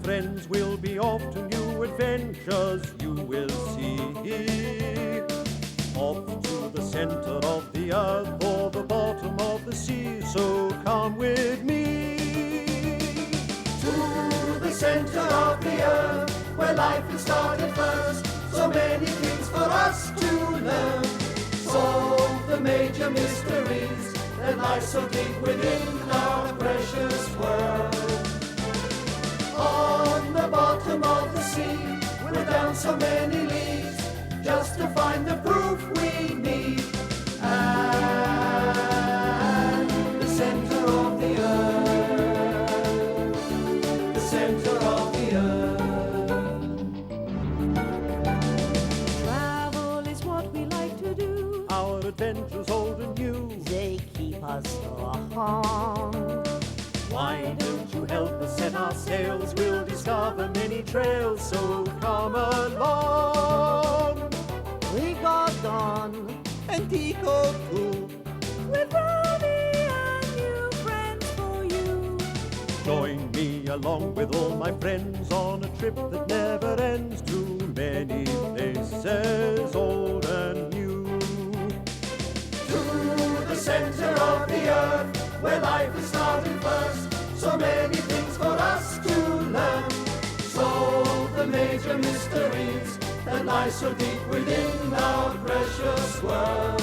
friends, we'll be off to new adventures, you will see. Off to the center of the earth or the bottom of the sea, so come with me. To the center of the earth, where life has started first, so many things for us to learn. Solve the major mysteries that lie so deep within our precious world. On the bottom of the sea, we're down so many leagues, just to find the proof we need. And the center of the earth, the center of the earth. Travel is what we like to do. Our adventures old and new, They keep us on. why don't you help us set our sails? We'll discover many trails, so come along. We got Don And Tico too. with Robbie and new friends for you. Join me along with all my friends on a trip that never ends to many places old and new. To the center of the earth, where life has started first, so many things for us to learn. Solve the major mysteries that lie so deep within our precious world.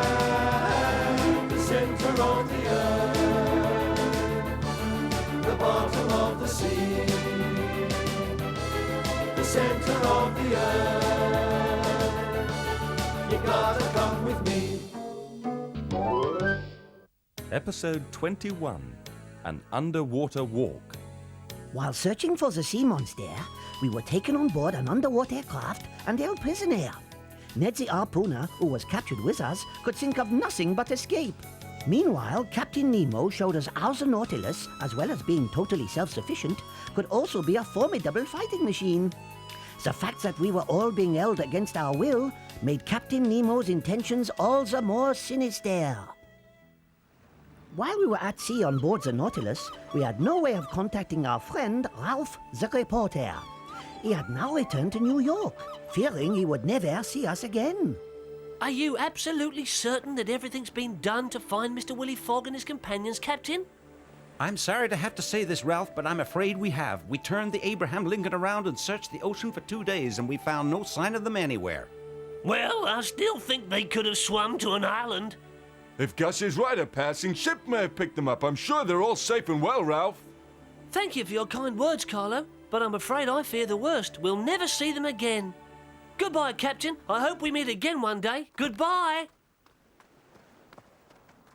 And the center of the earth, the bottom of the sea, the center of the earth, you gotta come with me. Episode 21, An Underwater Walk. While searching for the sea monster, we were taken on board an underwater craft and held prisoner. Ned the harpooner, who was captured with us, could think of nothing but escape. Meanwhile, Captain Nemo showed us how the Nautilus, as well as being totally self-sufficient, could also be a formidable fighting machine. The fact that we were all being held against our will made Captain Nemo's intentions all the more sinister. While we were at sea on board the Nautilus, we had no way of contacting our friend, Ralph the reporter. He had now returned to New York, fearing he would never see us again. Are you absolutely certain that everything's been done to find Mr. Willy Fogg and his companions, Captain? I'm sorry to have to say this, Ralph, but I'm afraid we have. We turned the Abraham Lincoln around and searched the ocean for 2 days, and we found no sign of them anywhere. Well, I still think they could have swum to an island. If Gus is right, a passing ship may have picked them up. I'm sure they're all safe and well, Ralph. Thank you for your kind words, Carlo, but I'm afraid I fear the worst. We'll never see them again. Goodbye, Captain. I hope we meet again one day. Goodbye.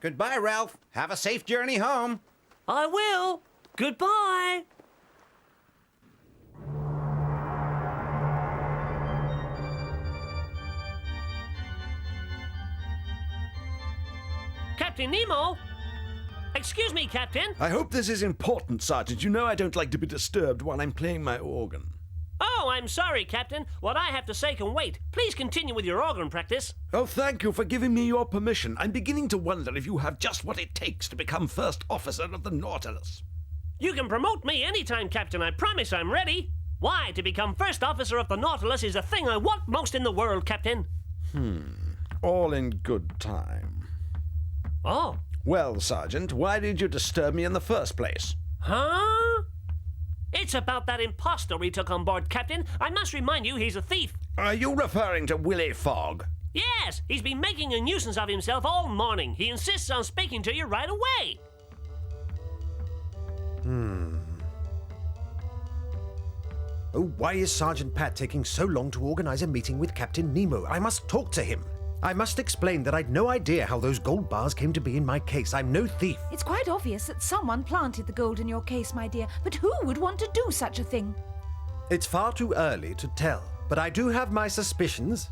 Goodbye, Ralph. Have a safe journey home. I will. Goodbye. Captain Nemo? Excuse me, Captain. I hope this is important, Sergeant. You know I don't like to be disturbed while I'm playing my organ. Oh, I'm sorry, Captain. What I have to say can wait. Please continue with your organ practice. Oh, thank you for giving me your permission. I'm beginning to wonder if you have just what it takes to become first officer of the Nautilus. You can promote me anytime, Captain. I promise I'm ready. Why, to become first officer of the Nautilus is the thing I want most in the world, Captain. All in good time. Oh. Well, Sergeant, why did you disturb me in the first place? Huh? It's about that impostor we took on board, Captain. I must remind you he's a thief. Are you referring to Willy Fogg? Yes, he's been making a nuisance of himself all morning. He insists on speaking to you right away. Oh, why is Sergeant Pat taking so long to organize a meeting with Captain Nemo? I must talk to him. I must explain that I'd no idea how those gold bars came to be in my case. I'm no thief. It's quite obvious that someone planted the gold in your case, my dear, but who would want to do such a thing? It's far too early to tell, but I do have my suspicions.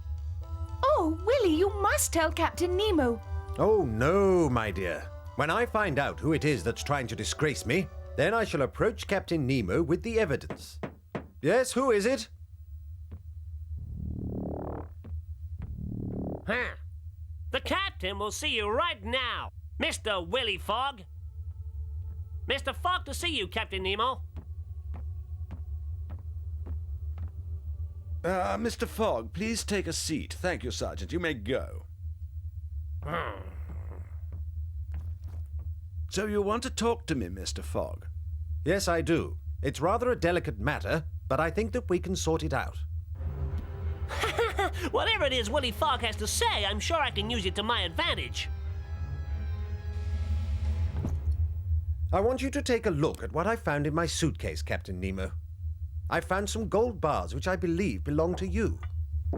Oh, Willy, you must tell Captain Nemo. Oh, no, my dear. When I find out who it is that's trying to disgrace me, then I shall approach Captain Nemo with the evidence. Yes, who is it? Huh. The captain will see you right now, Mr. Willy Fogg. Mr. Fogg to see you, Captain Nemo. Mr. Fogg, please take a seat. Thank you, Sergeant. You may go. So you want to talk to me, Mr. Fogg? Yes, I do. It's rather a delicate matter, but I think that we can sort it out. Whatever it is Willy Fogg has to say, I'm sure I can use it to my advantage. I want you to take a look at what I found in my suitcase, Captain Nemo. I found some gold bars which I believe belong to you.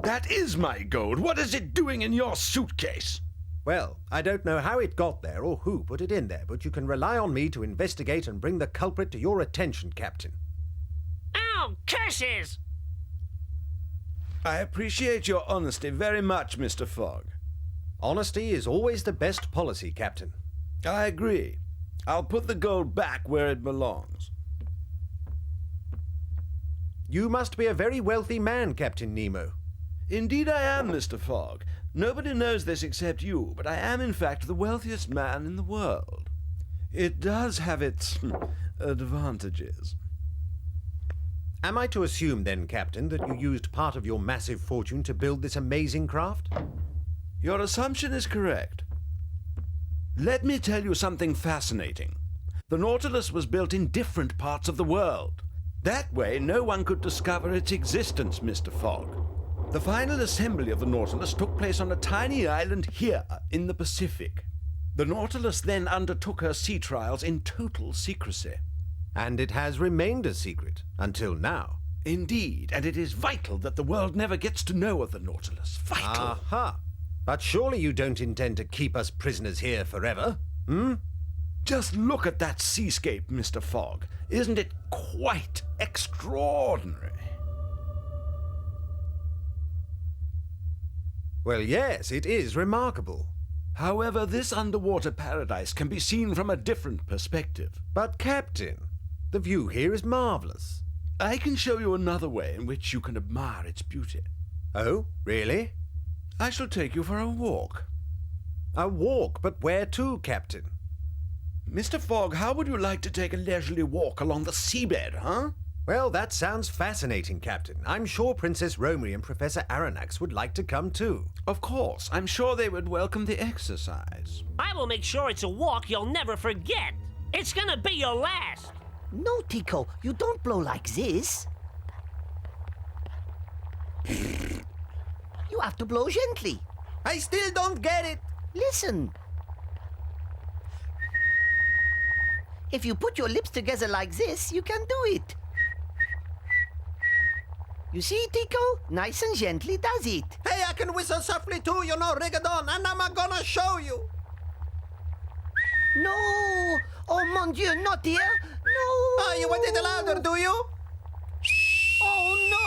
That is my gold. What is it doing in your suitcase? Well, I don't know how it got there or who put it in there, but you can rely on me to investigate and bring the culprit to your attention, Captain. Ow, curses! I appreciate your honesty very much, Mr. Fogg. Honesty is always the best policy, Captain. I agree. I'll put the gold back where it belongs. You must be a very wealthy man, Captain Nemo. Indeed I am, Mr. Fogg. Nobody knows this except you, but I am in fact the wealthiest man in the world. It does have its advantages. Am I to assume then, Captain, that you used part of your massive fortune to build this amazing craft? Your assumption is correct. Let me tell you something fascinating. The Nautilus was built in different parts of the world. That way, no one could discover its existence, Mr. Fogg. The final assembly of the Nautilus took place on a tiny island here in the Pacific. The Nautilus then undertook her sea trials in total secrecy. And it has remained a secret until now. Indeed, and it is vital that the world never gets to know of the Nautilus. Vital! Aha! But surely you don't intend to keep us prisoners here forever, hmm? Just look at that seascape, Mr. Fogg. Isn't it quite extraordinary? Well, yes, it is remarkable. However, this underwater paradise can be seen from a different perspective. But, Captain, the view here is marvelous. I can show you another way in which you can admire its beauty. Oh, really? I shall take you for a walk. A walk? But where to, Captain? Mr. Fogg, how would you like to take a leisurely walk along the seabed, huh? Well, that sounds fascinating, Captain. I'm sure Princess Romy and Professor Aronnax would like to come too. Of course. I'm sure they would welcome the exercise. I will make sure it's a walk you'll never forget. It's gonna be your last. No, Tico, you don't blow like this. You have to blow gently. I still don't get it. Listen. If you put your lips together like this, you can do it. You see, Tico? Nice and gently does it. Hey, I can whistle softly too, you know, Rigadon, and I'm gonna show you. No! Oh, mon Dieu, not here! No! Oh, you want it louder, do you? Oh, no!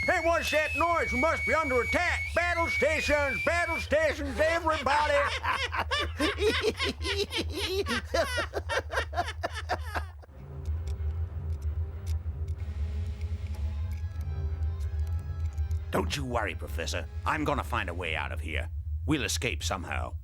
Hey, what's that noise? We must be under attack. Battle stations, everybody. Don't you worry, Professor. I'm gonna find a way out of here. We'll escape somehow.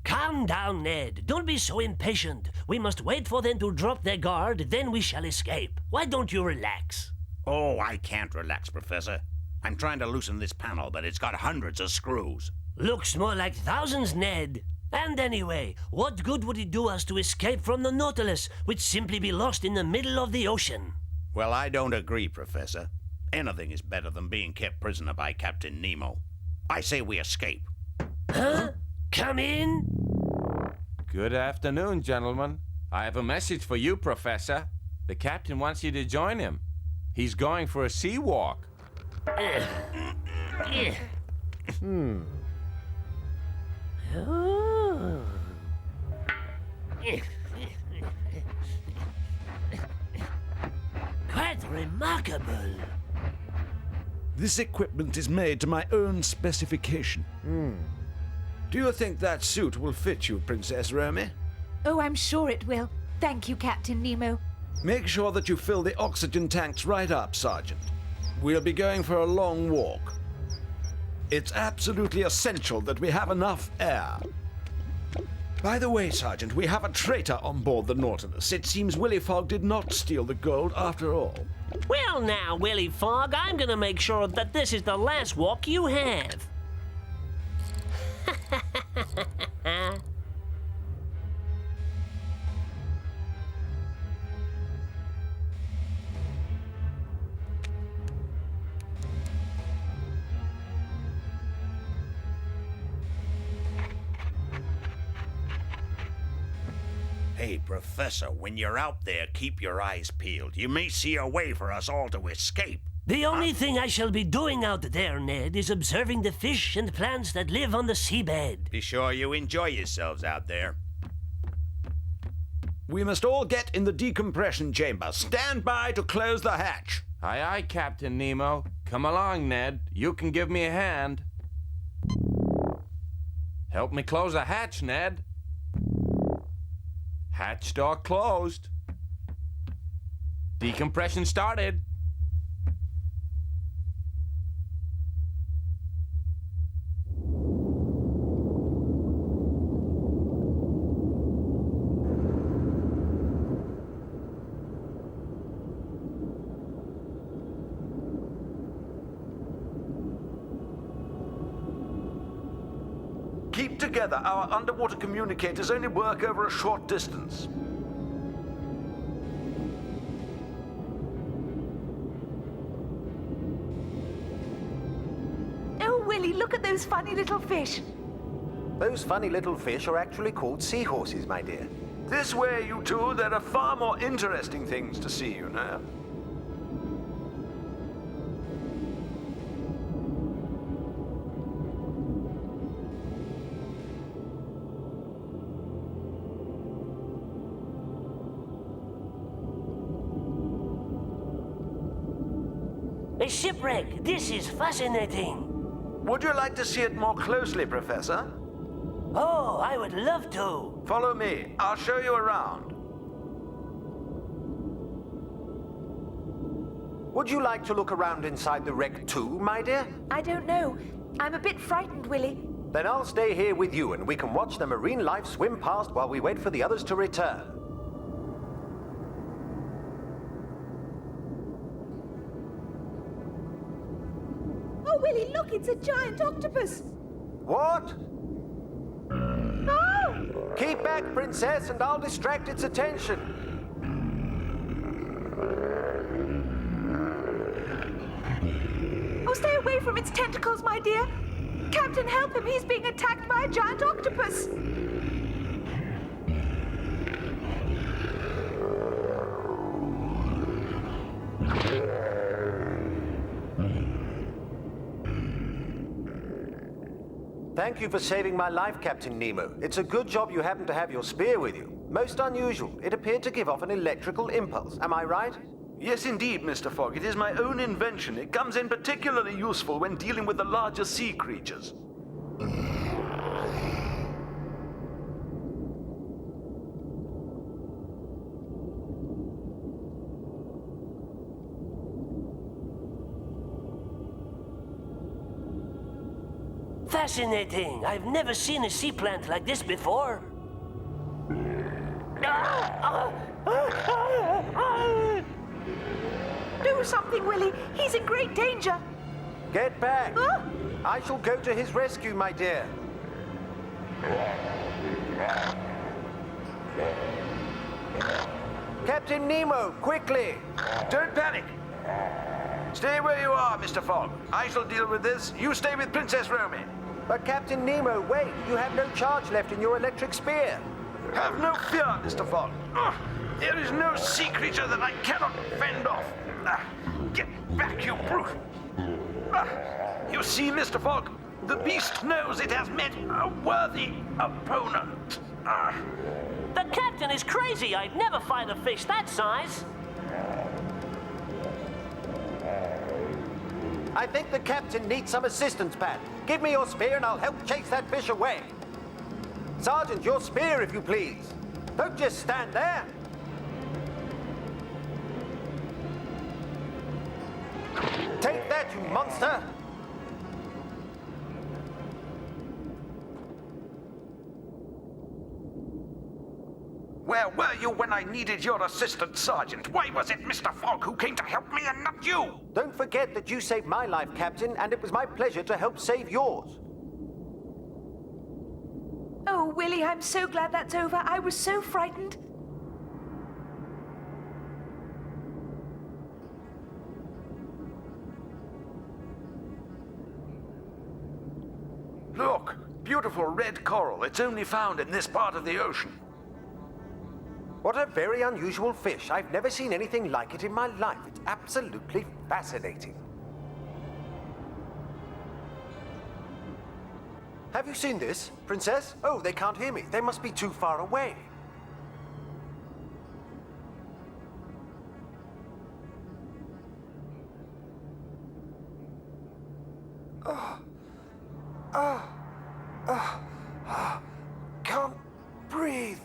Calm down, Ned. Don't be so impatient. We must wait for them to drop their guard, then we shall escape. Why don't you relax? Oh, I can't relax, Professor. I'm trying to loosen this panel, but it's got hundreds of screws. Looks more like thousands, Ned. And anyway, what good would it do us to escape from the Nautilus, which simply be lost in the middle of the ocean? Well, I don't agree, Professor. Anything is better than being kept prisoner by Captain Nemo. I say we escape. Huh? Come in? Good afternoon, gentlemen. I have a message for you, Professor. The captain wants you to join him. He's going for a sea walk. Oh. Quite remarkable. This equipment is made to my own specification. Do you think that suit will fit you, Princess Romy? Oh, I'm sure it will. Thank you, Captain Nemo. Make sure that you fill the oxygen tanks right up, Sergeant. We'll be going for a long walk. It's absolutely essential that we have enough air. By the way, Sergeant, we have a traitor on board the Nautilus. It seems Willy Fogg did not steal the gold after all. Well now, Willy Fogg, I'm gonna make sure that this is the last walk you have. Hey, Professor, when you're out there, keep your eyes peeled. You may see a way for us all to escape. The only thing I shall be doing out there, Ned, is observing the fish and plants that live on the seabed. Be sure you enjoy yourselves out there. We must all get in the decompression chamber. Stand by to close the hatch. Aye, aye, Captain Nemo. Come along, Ned. You can give me a hand. Help me close the hatch, Ned. Hatch door closed. Decompression started. Keep together. Our underwater communicators only work over a short distance. Oh, Willy, look at those funny little fish. Those funny little fish are actually called seahorses, my dear. This way, you two, there are far more interesting things to see, you know. A shipwreck! This is fascinating! Would you like to see it more closely, Professor? Oh, I would love to! Follow me. I'll show you around. Would you like to look around inside the wreck too, my dear? I don't know. I'm a bit frightened, Willy. Then I'll stay here with you and we can watch the marine life swim past while we wait for the others to return. Oh, Willy, look, it's a giant octopus. What? Oh! Keep back, Princess, and I'll distract its attention. Oh, stay away from its tentacles, my dear. Captain, help him. He's being attacked by a giant octopus. Thank you for saving my life, Captain Nemo. It's a good job you happened to have your spear with you. Most unusual. It appeared to give off an electrical impulse. Am I right? Yes, indeed, Mr. Fogg. It is my own invention. It comes in particularly useful when dealing with the larger sea creatures. Fascinating! I've never seen a sea plant like this before. Do something, Willy. He's in great danger. Get back. Huh? I shall go to his rescue, my dear. Captain Nemo, quickly! Don't panic. Stay where you are, Mr. Fogg. I shall deal with this. You stay with Princess Romy. But Captain Nemo, wait! You have no charge left in your electric spear. Have no fear, Mr. Fogg. There is no sea creature that I cannot fend off. Get back, you brute. You see, Mr. Fogg, the beast knows it has met a worthy opponent. The captain is crazy. I'd never fight a fish that size. I think the captain needs some assistance, Pat. Give me your spear and I'll help chase that fish away. Sergeant, your spear, if you please. Don't just stand there. Take that, you monster! Where were you when I needed your assistance, Sergeant? Why was it Mr. Fogg who came to help me and not you? Don't forget that you saved my life, Captain, and it was my pleasure to help save yours. Oh, Willy, I'm so glad that's over. I was so frightened. Look, beautiful red coral. It's only found in this part of the ocean. What a very unusual fish. I've never seen anything like it in my life. It's absolutely fascinating. Have you seen this, Princess? Oh, they can't hear me. They must be too far away. Can't breathe.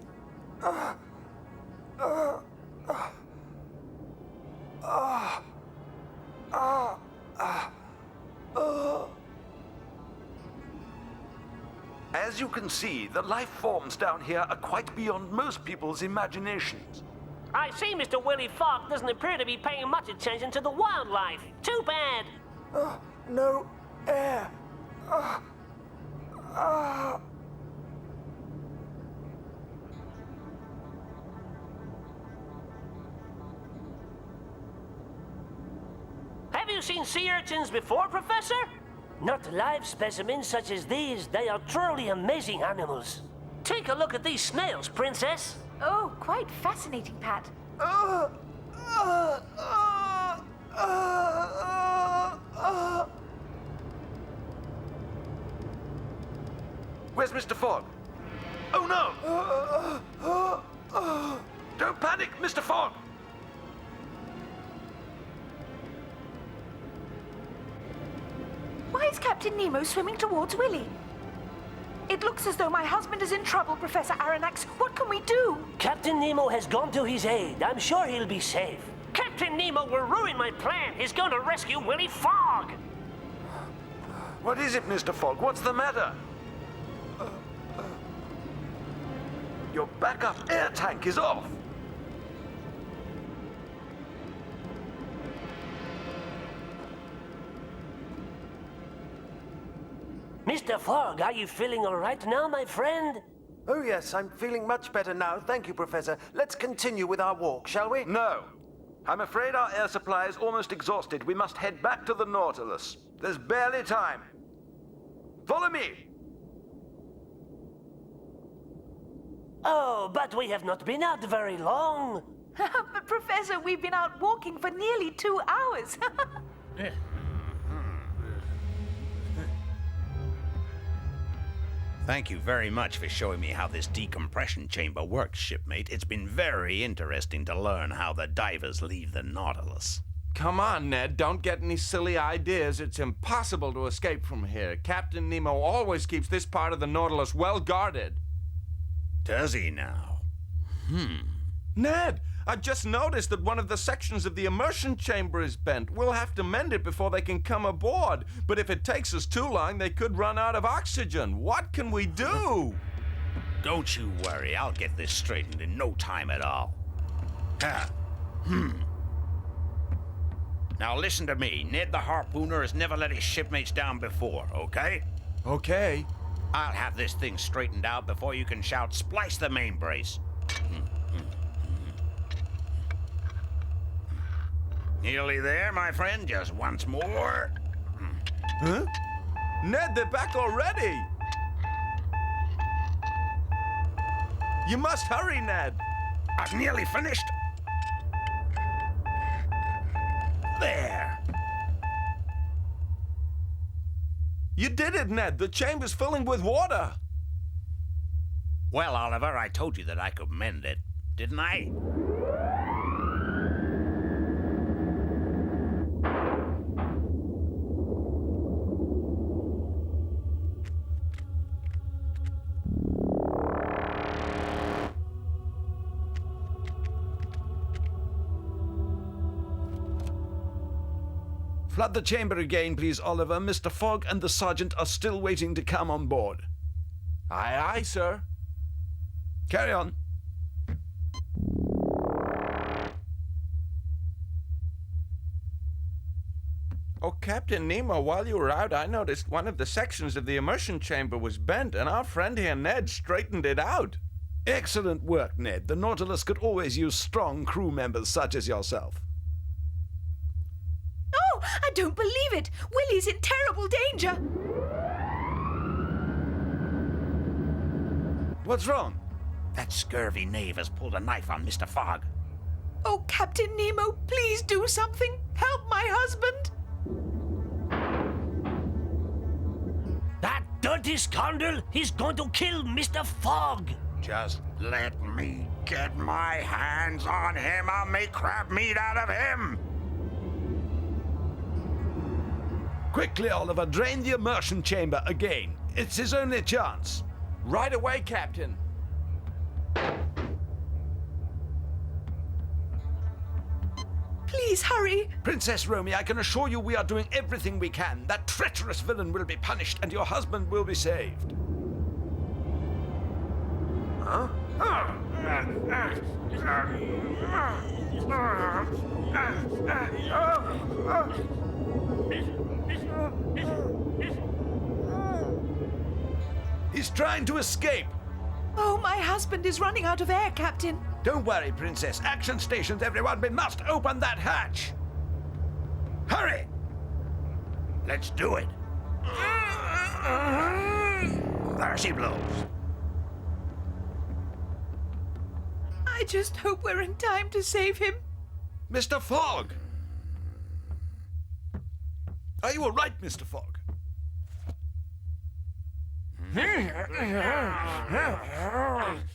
As you can see, the life forms down here are quite beyond most people's imaginations. I see Mr. Willy Fogg doesn't appear to be paying much attention to the wildlife. Too bad. No air. Have you seen sea urchins before, Professor? Not live specimens such as these. They are truly amazing animals. Take a look at these snails, Princess. Oh, quite fascinating, Pat. Where's Mr. Fogg? Oh no! Don't panic, Mr. Fogg! Why is Captain Nemo swimming towards Willy? It looks as though my husband is in trouble, Professor Aronnax. What can we do? Captain Nemo has gone to his aid. I'm sure he'll be safe. Captain Nemo will ruin my plan. He's going to rescue Willy Fogg. What is it, Mr. Fogg? What's the matter? Your backup air tank is off. Mr. Fogg, are you feeling all right now, my friend? Oh, yes, I'm feeling much better now. Thank you, Professor. Let's continue with our walk, shall we? No. I'm afraid our air supply is almost exhausted. We must head back to the Nautilus. There's barely time. Follow me! Oh, but we have not been out very long. But, Professor, we've been out walking for nearly 2 hours. Thank you very much for showing me how this decompression chamber works, shipmate. It's been very interesting to learn how the divers leave the Nautilus. Come on, Ned, don't get any silly ideas. It's impossible to escape from here. Captain Nemo always keeps this part of the Nautilus well guarded. Does he now? Ned, I just noticed that one of the sections of the immersion chamber is bent. We'll have to mend it before they can come aboard. But if it takes us too long, they could run out of oxygen. What can we do? Don't you worry, I'll get this straightened in no time at all. Now listen to me. Ned the harpooner has never let his shipmates down before, okay? Okay. I'll have this thing straightened out before you can shout, "Splice the main brace." Nearly there, my friend. Just once more. Huh? Ned, they're back already. You must hurry, Ned. I've nearly finished. There. You did it, Ned. The chamber's filling with water. Well, Oliver, I told you that I could mend it, didn't I? Flood the chamber again, please, Oliver. Mr. Fogg and the sergeant are still waiting to come on board. Aye, aye, sir. Carry on. Oh, Captain Nemo, while you were out, I noticed one of the sections of the immersion chamber was bent, and our friend here, Ned, straightened it out. Excellent work, Ned. The Nautilus could always use strong crew members such as yourself. Oh, I don't believe it! Willy's in terrible danger! What's wrong? That scurvy knave has pulled a knife on Mr. Fogg. Oh, Captain Nemo, please do something! Help my husband! That dirty scoundrel! He's going to kill Mr. Fogg! Just let me get my hands on him. I'll make crab meat out of him. Quickly, Oliver, drain the immersion chamber again. It's his only chance. Right away, Captain. Please hurry! Princess Romy, I can assure you we are doing everything we can. That treacherous villain will be punished and your husband will be saved. Huh? He's trying to escape. Oh, my husband is running out of air, Captain. Don't worry, Princess. Action stations, everyone. We must open that hatch. Hurry! Let's do it. There she blows. I just hope we're in time to save him. Mr. Fogg! Are you all right, Mr. Fogg?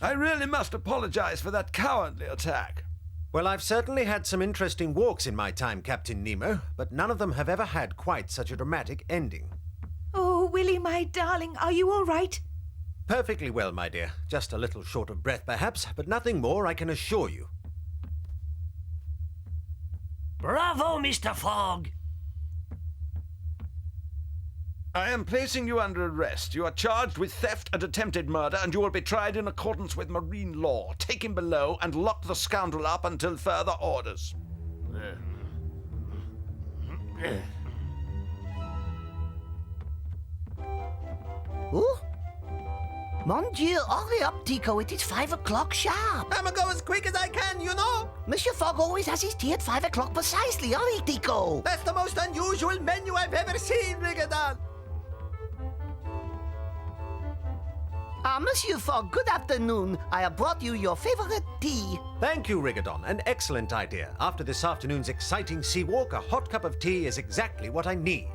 I really must apologize for that cowardly attack. Well, I've certainly had some interesting walks in my time, Captain Nemo, but none of them have ever had quite such a dramatic ending. Oh, Willy, my darling, are you all right? Perfectly well, my dear. Just a little short of breath, perhaps, but nothing more, I can assure you. Bravo, Mr. Fogg! I am placing you under arrest. You are charged with theft and attempted murder, and you will be tried in accordance with marine law. Take him below and lock the scoundrel up until further orders. Oh? Mon Dieu, hurry up, Tico. It is 5 o'clock sharp. I'ma go as quick as I can, you know. Monsieur Fogg always has his tea at 5 o'clock precisely. Hurry, Tico. That's the most unusual menu I've ever seen, Rigadon. Monsieur Fogg, good afternoon. I have brought you your favorite tea. Thank you, Rigadon. An excellent idea. After this afternoon's exciting sea walk, a hot cup of tea is exactly what I need.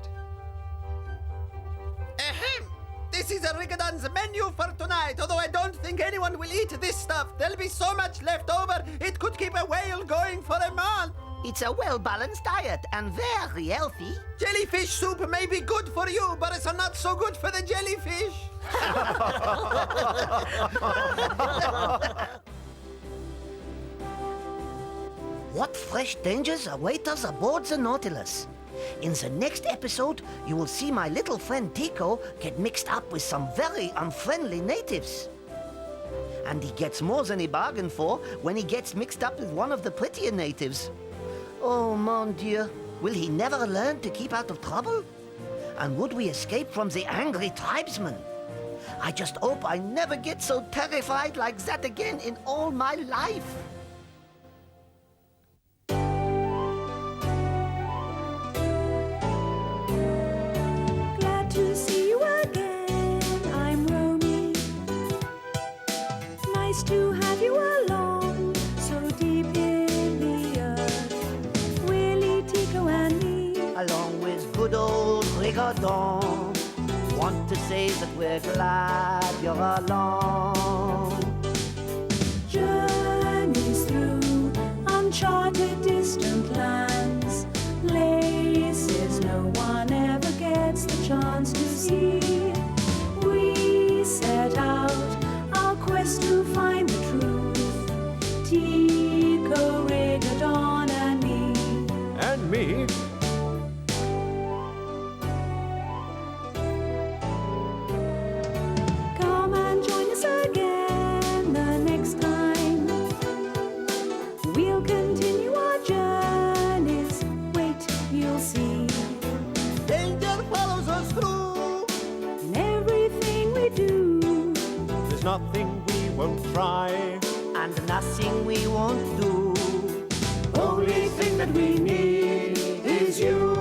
Ahem! This is a Rigadon's menu for tonight, although I don't think anyone will eat this stuff. There'll be so much left over, it could keep a whale going for a month. It's a well-balanced diet and very healthy. Jellyfish soup may be good for you, but it's not so good for the jellyfish. What fresh dangers await us aboard the Nautilus? In the next episode, you will see my little friend Tico get mixed up with some very unfriendly natives. And he gets more than he bargained for when he gets mixed up with one of the prettier natives. Oh, mon Dieu, will he never learn to keep out of trouble? And would we escape from the angry tribesmen? I just hope I never get so terrified like that again in all my life. Glad to see you again. I'm Romy. Nice to have you along, so deep in the earth. Willy, Tico, and me. Along with good old Rigadon, want to say that we're glad you're along. Journeys through uncharted distant lands, places no one ever gets the chance to see. We set out our quest to find the truth. Tico, Rigadon, and me. And me. Come and join us again. nothing we won't try, and nothing we won't do. only thing that we need is you.